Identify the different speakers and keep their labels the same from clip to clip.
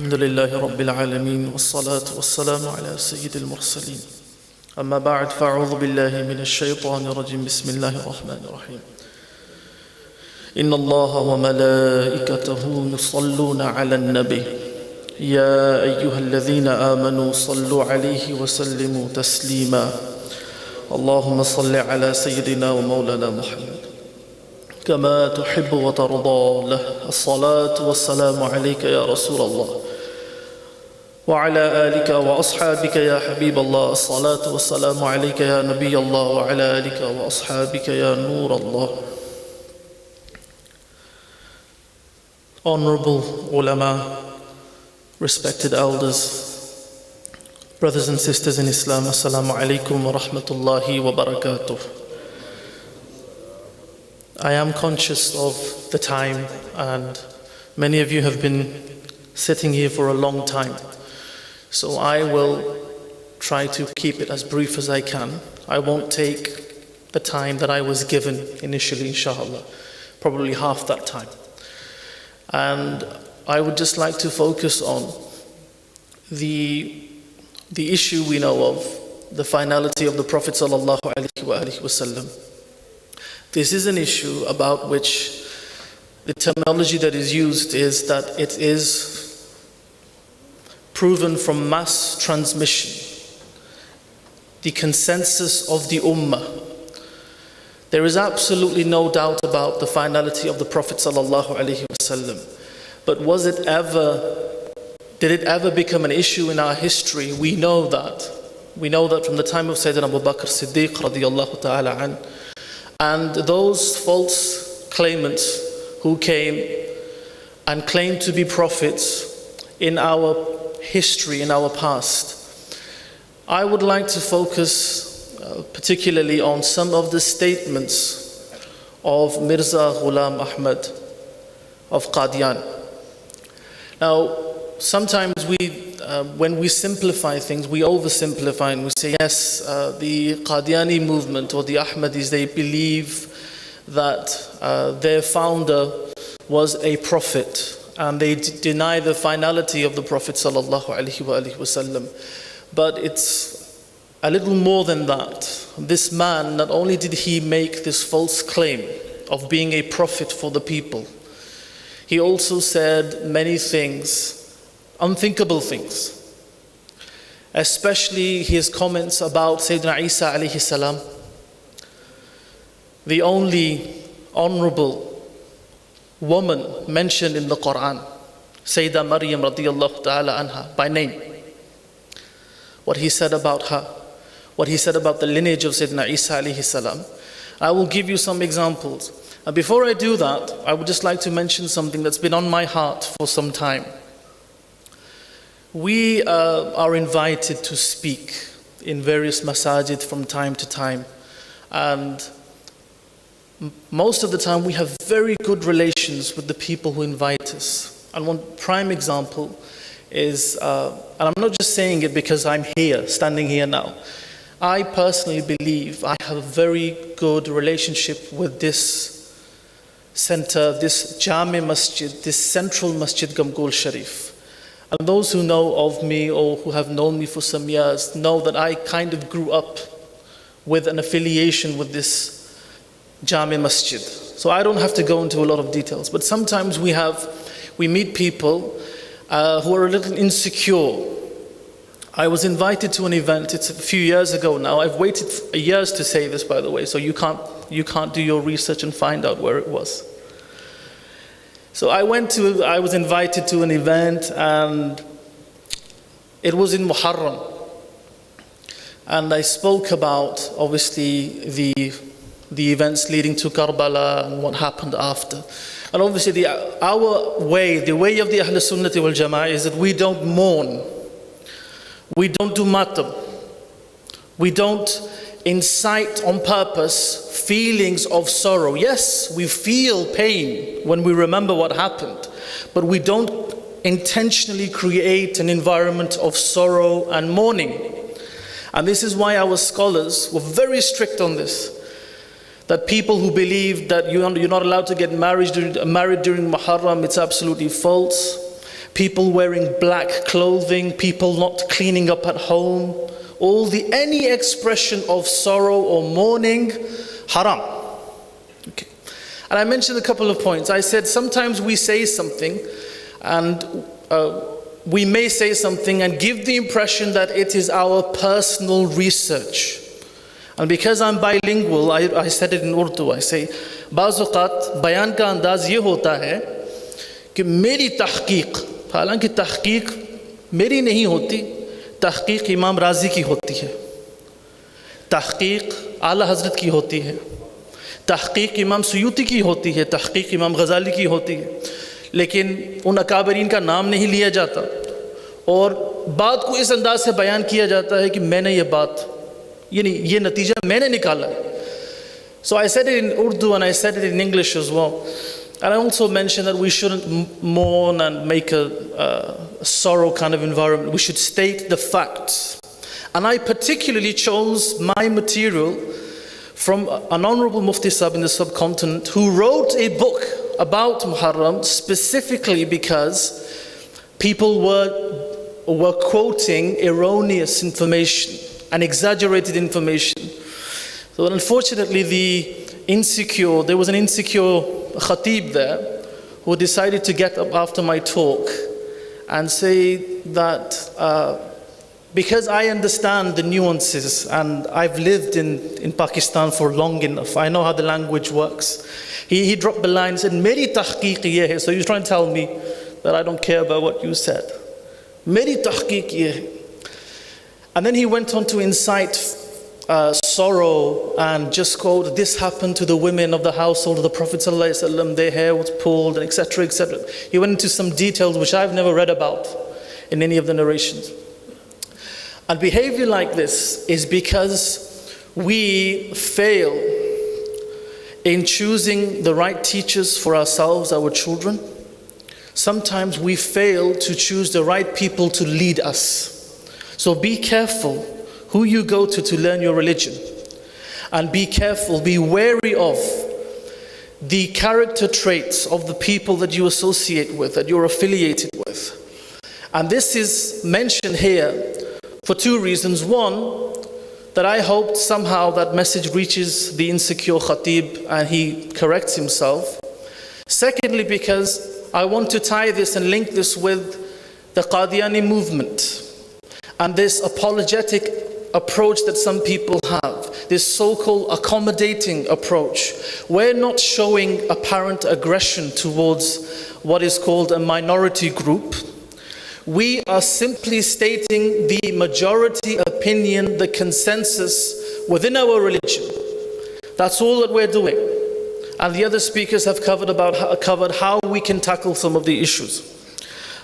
Speaker 1: الحمد لله رب العالمين والصلاة والسلام على سيد المرسلين أما بعد فأعوذ بالله من الشيطان الرجيم بسم الله الرحمن الرحيم إن الله وملائكته يصلون على النبي يا أيها الذين آمنوا صلوا عليه وسلموا تسليما اللهم صل على سيدنا ومولانا محمد كما تحب وترضى له الصلاة والسلام عليك يا رسول الله وعلى آلك وأصحابك يا حبيب الله الصلاة والسلام عليك يا نبي الله وعلى آلك وأصحابك يا نور الله. Honorable ulama, respected elders, brothers and sisters in Islam, Assalamu alaikum wa rahmatullahi wa barakatuh. I am conscious of the time, and many of you have been sitting here for a long time. So I will try to keep it as brief as I can. I won't take the time that I was given initially, inshallah, probably half that time. And I would just like to focus on the issue we know of, the finality of the Prophet sallallahu alaihi wasallam. This is an issue about which the terminology that is used is that it is proven from mass transmission, the consensus of the ummah. There is absolutely no doubt about the finality of the Prophet sallallahu alaihi wasallam. But did it ever become an issue in our history? We know that. We know that from the time of Sayyidina Abu Bakr Siddiq radiyallahu ta'ala an, and those false claimants who came and claimed to be prophets in our history, in our past. I would like to focus particularly on some of the statements of Mirza Ghulam Ahmad of Qadiyani. Now, sometimes when we simplify things, we oversimplify and we say, yes, the Qadiyani movement or the Ahmadis, they believe that their founder was a prophet, and they deny the finality of the Prophet sallallahu alaihi wasallam. But it's a little more than that. This man, not only did he make this false claim of being a prophet for the people, he also said many things, unthinkable things. Especially his comments about Sayyidina Isa alayhi salam, the only honorable woman mentioned in the Quran, Sayyidah Maryam radiyallahu ta'ala anha, by name. What he said about her, what he said about the lineage of Sayyidina Isa alayhi salam. I will give you some examples. And before I do that, I would just like to mention something that's been on my heart for some time. We are invited to speak in various masajid from time to time, and most of the time we have very good relations with the people who invite us. And one prime example is, and I'm not just saying it because I'm here, standing here now. I personally believe I have a very good relationship with this center, this Jami Masjid, this central Masjid Ghamghol Sharif. And those who know of me or who have known me for some years know that I kind of grew up with an affiliation with this Jami Masjid. So I don't have to go into a lot of details, but sometimes we meet people who are a little insecure. I was invited to an event, it's a few years ago now. I've waited years to say this, by the way, so you can't do your research and find out where it was. So I was invited to an event, and it was in Muharram. And I spoke about, obviously, the events leading to Karbala and what happened after. And obviously the way of the Ahl Sunnati wal Jama'ah is that we don't mourn. We don't do matam. We don't incite on purpose feelings of sorrow. Yes, we feel pain when we remember what happened, but we don't intentionally create an environment of sorrow and mourning. And this is why our scholars were very strict on this. That people who believe that you're not allowed to get married during Muharram, it's absolutely false. people wearing black clothing, people not cleaning up at home, any expression of sorrow or mourning, haram. Okay. And I mentioned a couple of points. I said sometimes we say something and we may say something and give the impression that it is our personal research. And because I'm bilingual, I said it in Urdu. I say, बाज़ औक़ात बयान का अंदाज़ ये होता है कि मेरी तहक़ीक़, हालांकि तहक़ीक़ मेरी नहीं होती, तहक़ीक़ इमाम राज़ी की होती है, तहक़ीक़ आला हज़रत की होती है, तहक़ीक़ इमाम सुयूती की होती है, तहक़ीक़ इमाम ग़ज़ाली की होती है, लेकिन उन अकाबरीन का नाम नहीं लिया जाता और बात को इस अंदाज़ से बयान किया जाता है कि मैंने ये बात, ये नतीजा मैंने निकाला है. So I said it in Urdu and I said it in English as well. And I also mentioned that we shouldn't mourn and make a sorrow kind of environment. We should state the facts. And I particularly chose my material from an honorable Mufti Sahib in the subcontinent who wrote a book about Muharram specifically because people were quoting erroneous information and exaggerated information. So unfortunately there was an insecure khatib there who decided to get up after my talk and say that because I understand the nuances and I've lived in Pakistan for long enough, I know how the language works. He dropped the line and said, Meri tahqiq ye hai. So he was trying to tell me that I don't care about what you said. Meri tahqiq ye hai. And then he went on to incite sorrow and just quote, this happened to the women of the household of the Prophet ﷺ, their hair was pulled, and etc., etc. He went into some details which I've never read about in any of the narrations. And behavior like this is because we fail in choosing the right teachers for ourselves, our children. Sometimes we fail to choose the right people to lead us. So be careful who you go to learn your religion. And be careful, be wary of the character traits of the people that you associate with, that you're affiliated with. And this is mentioned here for two reasons. One, that I hoped somehow that message reaches the insecure khatib and he corrects himself. Secondly, because I want to tie this and link this with the Qadiyani movement and this apologetic approach that some people have, this so-called accommodating approach. We're not showing apparent aggression towards what is called a minority group. We are simply stating the majority opinion, the consensus within our religion. That's all that we're doing. And the other speakers have covered how we can tackle some of the issues.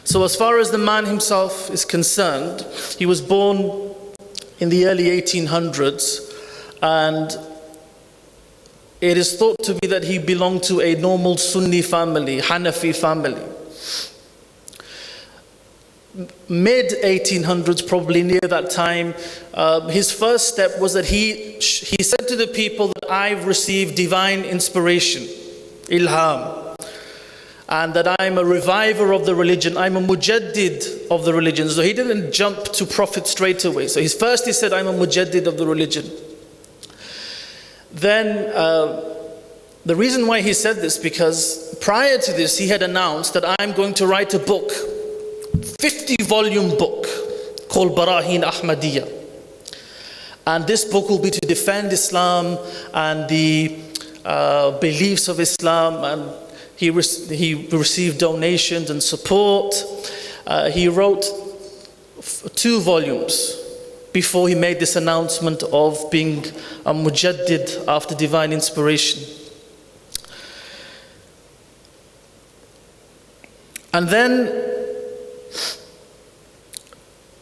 Speaker 1: So as far as the man himself is concerned, he was born in the early 1800s, and it is thought to be that he belonged to a normal Sunni family, Hanafi family. Mid 1800s, probably near that time, his first step was that he said to the people that I've received divine inspiration, ilham, and that I'm a reviver of the religion, I'm a mujaddid of the religion. So he didn't jump to Prophet straight away. So he said, I'm a mujaddid of the religion. Then the reason why he said this, because prior to this he had announced that I'm going to write a book, 50-volume book called Barahin Ahmadiyya. And this book will be to defend Islam and the beliefs of Islam, and he received donations and support. He wrote 2 volumes before he made this announcement of being a mujaddid after divine inspiration. And then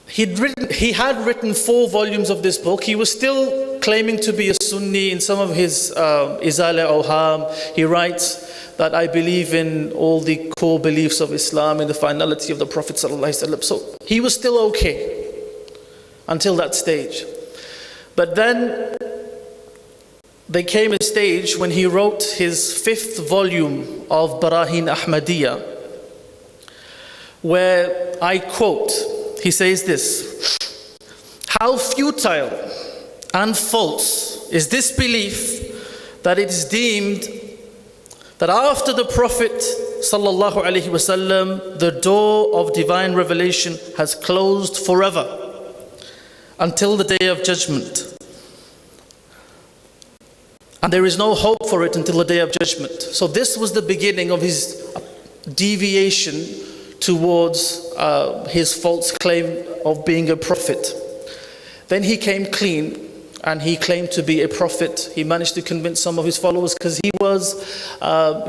Speaker 1: he had written 4 volumes of this book. He was still claiming to be a Sunni. In some of his Izala Awham, he writes that I believe in all the core beliefs of Islam and the finality of the Prophet ﷺ. So he was still okay until that stage. But then there came a stage when he wrote his 5th volume of Barahin Ahmadiyya, where I quote, he says this: "How futile and false is this belief that it is deemed that after the Prophet sallallahu alaihi wasallam, the door of divine revelation has closed forever until the day of judgment. And there is no hope for it until the day of judgment." So this was the beginning of his deviation towards his false claim of being a prophet. Then he came clean and he claimed to be a prophet. He managed to convince some of his followers because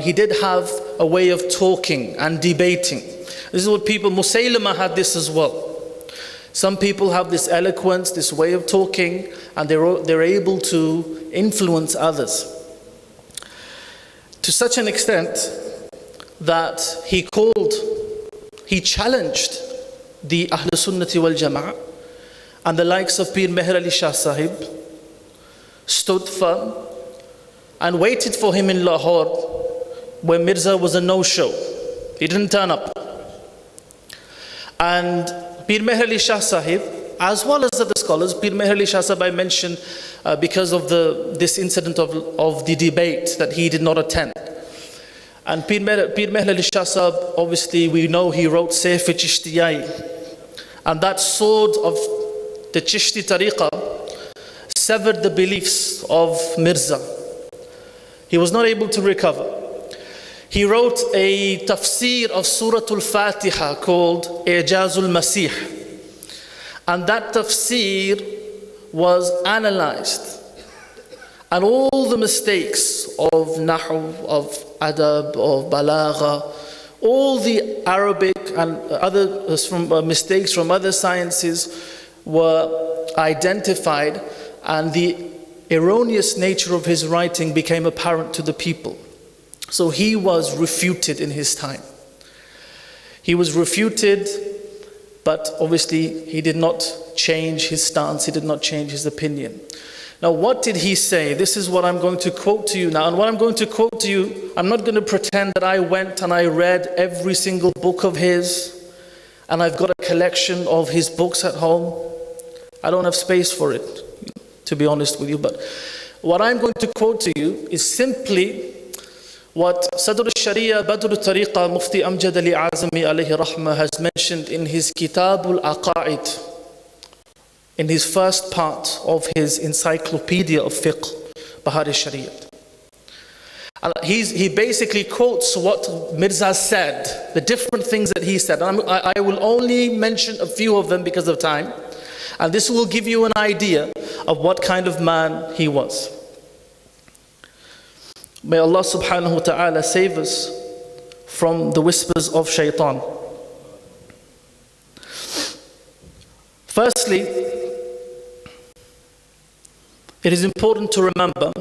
Speaker 1: he did have a way of talking and debating. This is what people, Musaylama had this as well. Some people have this eloquence, this way of talking, and they're able to influence others. To such an extent that he challenged the Ahl Sunnati wal Jama'ah, and the likes of Pir Meher Ali Shah Sahib stood firm and waited for him in Lahore where Mirza was a no-show. He didn't turn up. And Pir Meher Ali Shah Sahib, as well as other scholars, Pir Meher Ali Shah Sahib I mentioned because of this incident of the debate that he did not attend. And Pir Meher Ali Shah Sahib, obviously we know he wrote Sayf Chishtiyai, and that sword of the Chishti Tariqah severed the beliefs of Mirza. He was not able to recover. He wrote a tafsir of Surah Al-Fatiha called Ijazul Masih. And that tafsir was analyzed. And all the mistakes of Nahu, of Adab, of Balagha, all the Arabic and other mistakes from other sciences were identified, and the erroneous nature of his writing became apparent to the people. So he was refuted in his time. He was refuted, but obviously he did not change his stance, he did not change his opinion. Now what did he say? This is what I'm going to quote to you now. And what I'm going to quote to you, I'm not going to pretend that I went and I read every single book of his, and I've got a collection of his books at home. I don't have space for it, to be honest with you. But what I'm going to quote to you is simply what Sadr al-Sharia Badr al-Tariqa Mufti Amjad Ali Azami alayhi rahmah has mentioned in his Kitab al-Aqa'id, in his first part of his encyclopedia of fiqh, Bahar al-Sharia. He basically quotes what Mirza said, the different things that he said. And I will only mention a few of them because of time. And this will give you an idea of what kind of man he was. May Allah subhanahu wa ta'ala save us from the whispers of shaitan. Firstly, it is important to remember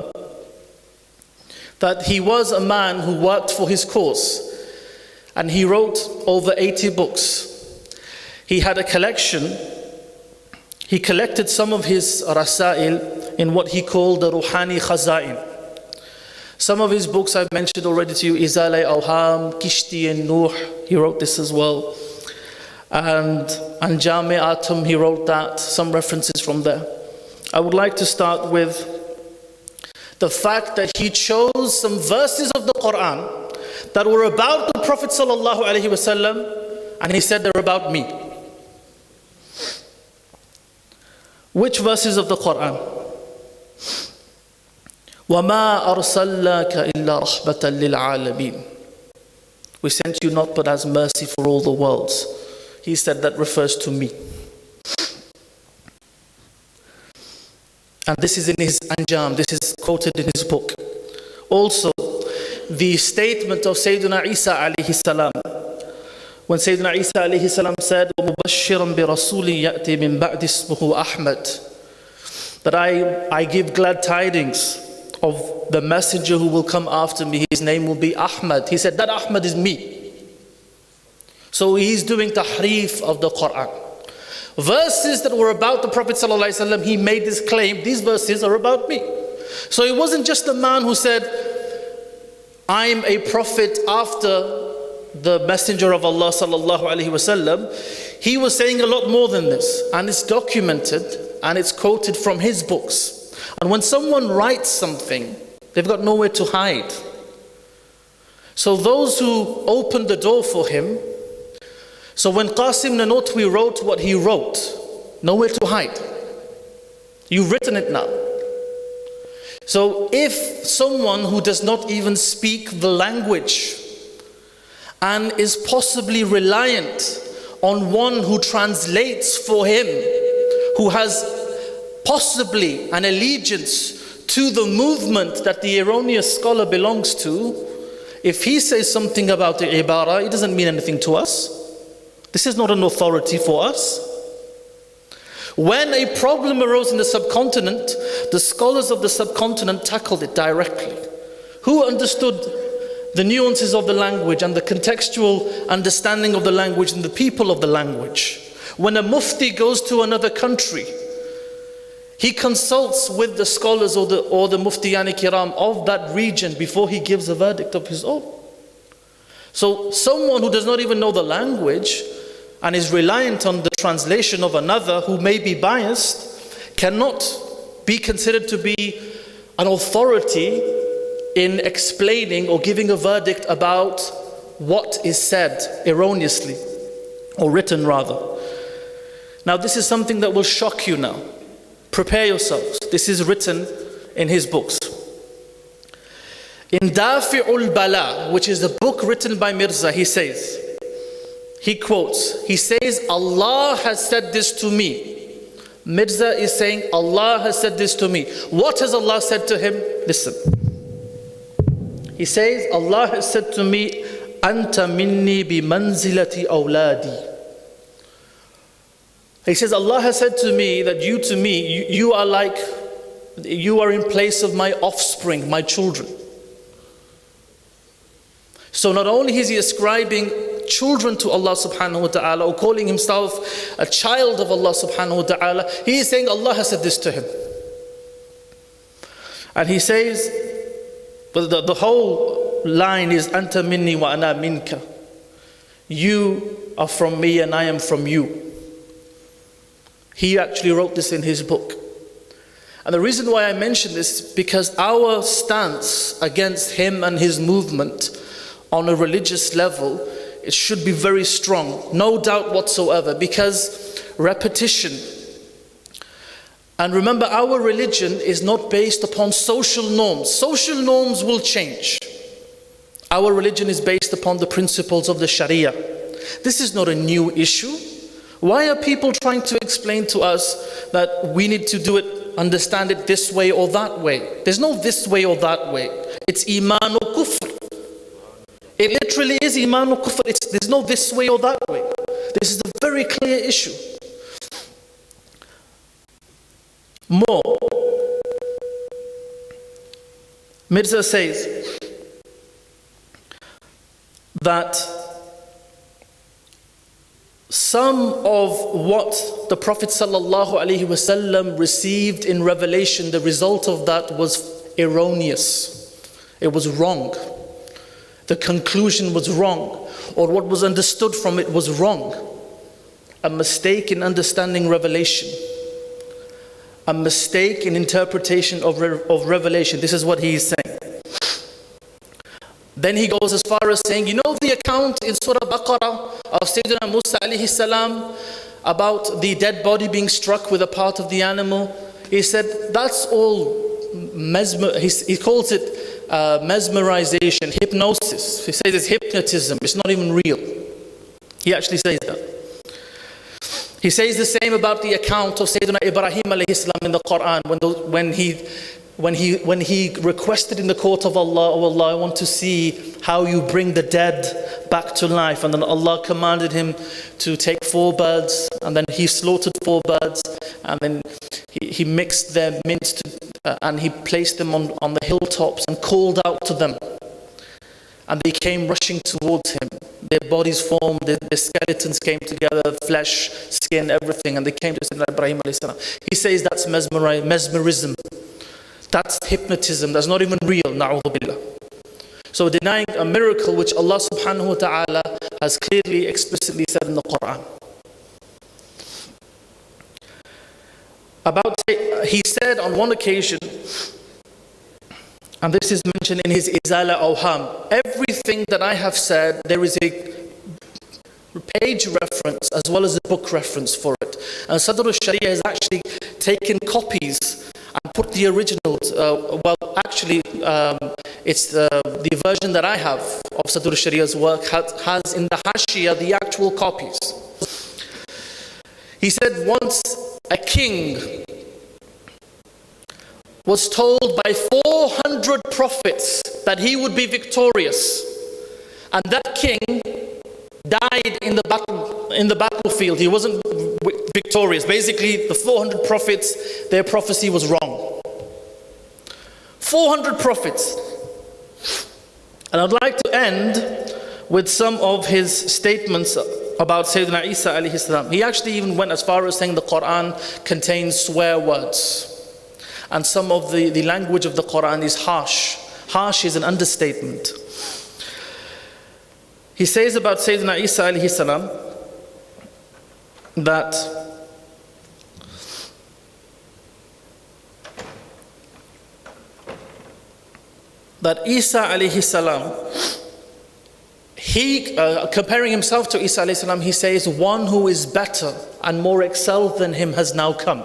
Speaker 1: that he was a man who worked for his cause, and he wrote over 80 books. He had a collection. He collected some of his rasail in what he called the Ruhani Khaza'in. Some of his books I've mentioned already to you, Izalay Awham, Kishti and Nuh, he wrote this as well. And Anjame Atom, he wrote that, some references from there. I would like to start with the fact that he chose some verses of the Quran that were about the Prophet sallallahu alaihi wasallam, and he said they're about me. Which verses of the Quran? وَمَا أَرْسَلْنَاكَ إِلَّا رَحْمَةً لِلْعَالَمِينَ. We sent you not but as mercy for all the worlds. He said that refers to me. And this is in his Anjam, this is quoted in his book. Also, the statement of Sayyidina Isa alayhi salam, when Sayyidina Isa alayhi salam said, وَمُبَشِّرًا بِرَسُولٍ يَأْتِي مِن بَعْدِ اسْمُهُ أَحْمَدٍ, that I give glad tidings of the messenger who will come after me, his name will be Ahmad. He said, that Ahmad is me. So he's doing tahrif of the Quran. Verses that were about the Prophet ﷺ, he made this claim, these verses are about me. So it wasn't just a man who said, I'm a prophet after the Messenger of Allah sallallahu alaihi wasallam, he was saying a lot more than this, and it's documented and it's quoted from his books. And when someone writes something, they've got nowhere to hide. So those who opened the door for him, so when Qasim Nanotwi wrote what he wrote, nowhere to hide. You've written it now. So if someone who does not even speak the language and is possibly reliant on one who translates for him, who has possibly an allegiance to the movement that the erroneous scholar belongs to, if he says something about the ibara, it doesn't mean anything to us. This is not an authority for us. When a problem arose in the subcontinent, the scholars of the subcontinent tackled it directly. Who understood the nuances of the language and the contextual understanding of the language and the people of the language? When a mufti goes to another country, he consults with the scholars or the muftiyani kiram of that region before he gives a verdict of his own. So someone who does not even know the language and is reliant on the translation of another who may be biased cannot be considered to be an authority in explaining or giving a verdict about what is said erroneously, or written rather. Now this is something that will shock you now. Prepare yourselves. This is written in his books. In Dafi'ul Bala, which is a book written by Mirza, he quotes, he says, Allah has said this to me. Mirza is saying, Allah has said this to me. What has Allah said to him? Listen. He says, Allah has said to me, Anta minni bi manzilati awladi. He says, Allah has said to me that you to me, you are in place of my offspring, my children. So not only is he ascribing children to Allah subhanahu wa ta'ala, or calling himself a child of Allah subhanahu wa ta'ala, he is saying Allah has said this to him. And he says, but the whole line is Anta minni wa ana minka. You are from me and I am from you. He actually wrote this in his book. And the reason why I mention this is because our stance against him and his movement on a religious level, it should be very strong, no doubt whatsoever, because repetition. And remember, our religion is not based upon social norms. Social norms will change. Our religion is based upon the principles of the Sharia. This is not a new issue. Why are people trying to explain to us that we need to do it, understand it this way or that way? There's no this way or that way. It's iman or kufr. It literally is iman or kufr. There's no this way or that way. This is a very clear issue. More. Mirza says that some of what the Prophet ﷺ received in revelation, the result of that was erroneous. It was wrong. The conclusion was wrong, or what was understood from it was wrong. A mistake in understanding revelation. A mistake in interpretation of revelation. This is what he is saying. Then he goes as far as saying, you know the account in Surah Baqarah of Sayyidina Musa alayhi salam about the dead body being struck with a part of the animal? He said, that's all he calls it mesmerization, hypnosis. He says it's hypnotism, it's not even real. He actually says that. He says the same about the account of Sayyidina Ibrahim alayhi salam in the Quran when he requested in the court of Allah, oh Allah, I want to see how you bring the dead back to life. And then Allah commanded him to take 4 birds, and then he slaughtered 4 birds, and then he mixed their mince and he placed them on the hilltops and called out to them. And they came rushing towards him. Their bodies formed, their skeletons came together, flesh, skin, everything, and they came to Sayyidina Ibrahim alayhi salam. He says that's mesmerism. That's hypnotism. That's not even real. Na'udhu billah. So denying a miracle which Allah subhanahu wa ta'ala has clearly, explicitly said in the Quran. He said on one occasion, and this is mentioned in his Izala Awham, everything that I have said, there is a page reference as well as a book reference for it. And Sadr al-Sharia has actually taken copies and put the originals, it's the version that I have of Sadr al-Sharia's work has in the Hashia the actual copies. He said once a king was told by 400 prophets that he would be victorious, and that king died in the battlefield. He wasn't victorious. Basically, the 400 prophets, their prophecy was wrong. 400 prophets. And I'd like to end with some of his statements about Sayyidina Isa alayhi salam. He actually even went as far as saying the Quran contains swear words. And some of the language of the Quran is harsh. Harsh is an understatement. He says about Sayyidina Isa alayhi salam that Isa alayhi salam, comparing himself to Isa alayhi salam, he says, one who is better and more excelled than him has now come.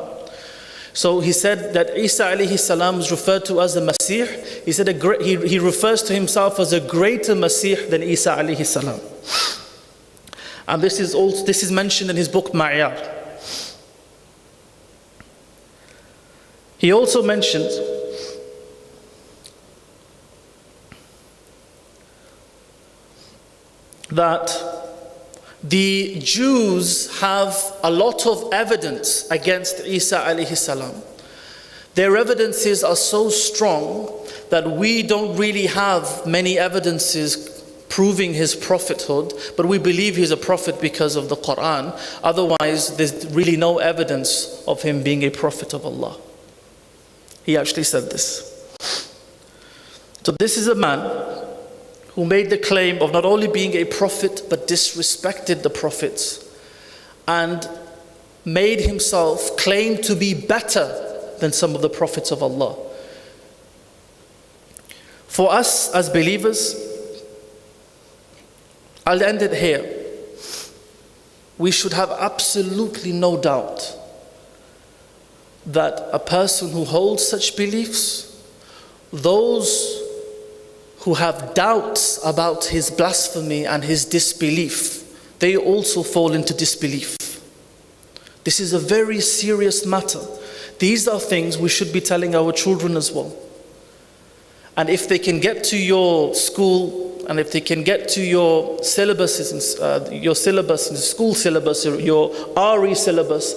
Speaker 1: So he said that Isa alayhi salam is referred to as the Masih. He said he refers to himself as a greater Masih than Isa alayhi salam. And this is mentioned in his book Ma'yar. He also mentioned that the Jews have a lot of evidence against Isa alayhi salam. Their evidences are so strong that we don't really have many evidences proving his prophethood, but we believe he's a prophet because of the Quran. Otherwise, there's really no evidence of him being a prophet of Allah. He actually said this. So this is a man who made the claim of not only being a prophet but disrespected the prophets and made himself claim to be better than some of the prophets of Allah. For us as believers, I'll end it here. We should have absolutely no doubt that a person who holds such beliefs, those who have doubts about his blasphemy and his disbelief, they also fall into disbelief. This is a very serious matter. These are things we should be telling our children as well. And if they can get to your school, and if they can get to your syllabuses, your syllabus, school syllabus, your RE syllabus,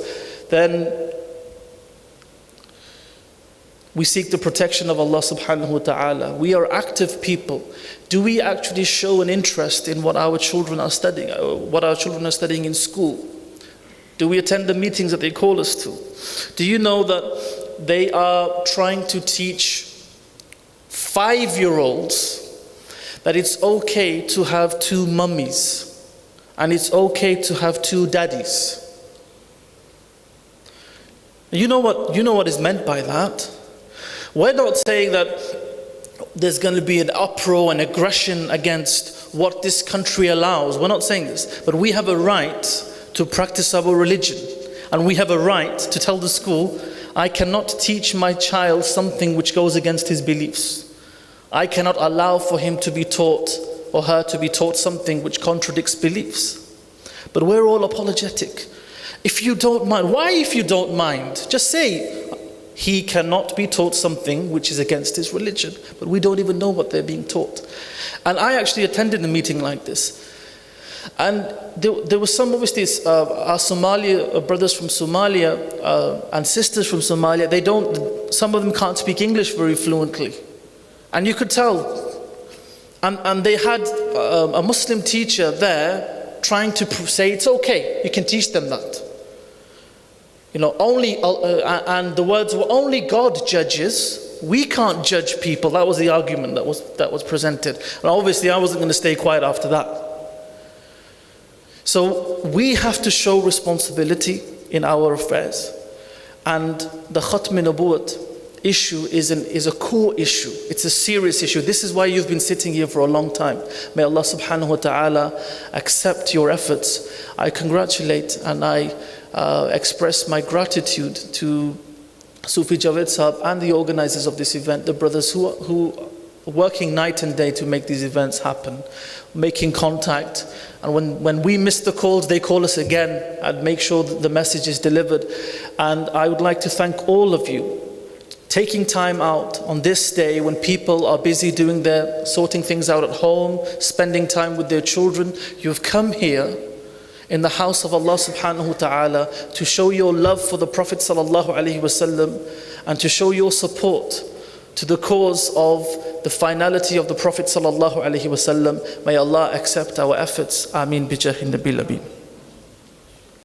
Speaker 1: then we seek the protection of Allah subhanahu wa ta'ala. We are active people. Do we actually show an interest in what our children are studying, in school? Do we attend the meetings that they call us to? Do you know that they are trying to teach 5-year-olds that it's okay to have 2 mummies and it's okay to have 2 daddies? You know what is meant by that? We're not saying that there's going to be an uproar and aggression against what this country allows. We're not saying this. But we have a right to practice our religion. And we have a right to tell the school, I cannot teach my child something which goes against his beliefs. I cannot allow for him to be taught or her to be taught something which contradicts beliefs. But we're all apologetic. If you don't mind, why if you don't mind? Just say, he cannot be taught something which is against his religion, but we don't even know what they're being taught. And I actually attended a meeting like this. And there was some, obviously, our Somalia brothers from Somalia and sisters from Somalia, some of them can't speak English very fluently. And you could tell. And they had a Muslim teacher there trying to say, it's okay, you can teach them that. And the words were, only God judges, We can't judge people. That was the argument that was presented. And obviously I wasn't going to stay quiet after that. So we have to show responsibility in our affairs. And the Katm-e-Nabuwat issue is a core issue. It's a serious issue. This is why you've been sitting here for a long time. May Allah subhanahu wa ta'ala accept your efforts. I congratulate and I express my gratitude to Sufi Javed Sahab and the organizers of this event, the brothers who are working night and day to make these events happen, making contact. And when we miss the calls, they call us again and make sure that the message is delivered. And I would like to thank all of you taking time out on this day when people are busy sorting things out at home, spending time with their children. You've come here in the house of Allah subhanahu wa ta'ala to show your love for the Prophet sallallahu alaihi wasallam and to show your support to the cause of the finality of the Prophet sallallahu alaihi wasallam. May Allah accept our efforts. Ameen bi jahi nabil.